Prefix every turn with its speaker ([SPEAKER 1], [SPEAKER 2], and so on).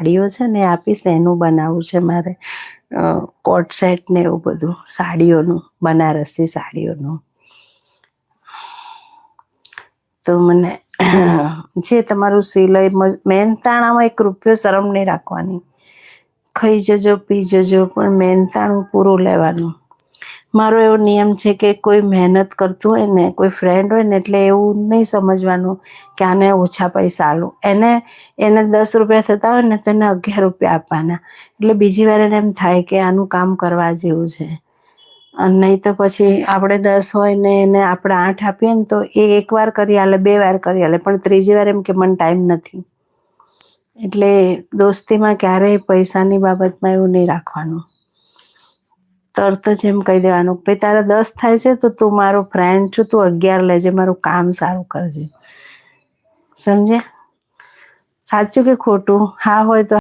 [SPEAKER 1] સાડીઓ છે ને આપીશ, એનું બનાવવું છે મારે કોટ સેટ ને એવું બધું સાડીઓનું, બનારસી સાડીઓનું. તો મને જે તમારું સિલાઈ મહેનતાણામાં 1 રૂપિયો શરમ નહીં રાખવાની. ખાઈ જજો પી જજો પણ મહેનતાણું પૂરું લેવાનું. મારો એવો નિયમ છે કે કોઈ મહેનત કરતું હોય ને, કોઈ ફ્રેન્ડ હોય ને, એટલે એવું નહીં સમજવાનું કે આને ઓછા પૈસા આલું. એને 10 રૂપિયા થતા હોય ને તો એને 11 રૂપિયા આપવાના. એટલે બીજી વાર એને એમ થાય કે આનું કામ કરવા જેવું છે. નહીં તો પછી આપણે 10 હોય ને એને આપણે 8 આપીએ ને તો એ 1 વાર કરી આલે, 2 વાર કરી આલે, પણ 3જી વાર એમ કે મને ટાઈમ નથી. એટલે દોસ્તીમાં ક્યારેય પૈસાની બાબતમાં એવું નહીં રાખવાનું. તરત જ એમ કહી દેવાનું ભાઈ તારા 10 થાય છે તો તું મારો ફ્રેન્ડ છું, તું 11 લેજે, મારું કામ સારું કરજે. સમજ્યા? સાચું કે ખોટું? હા હોય તો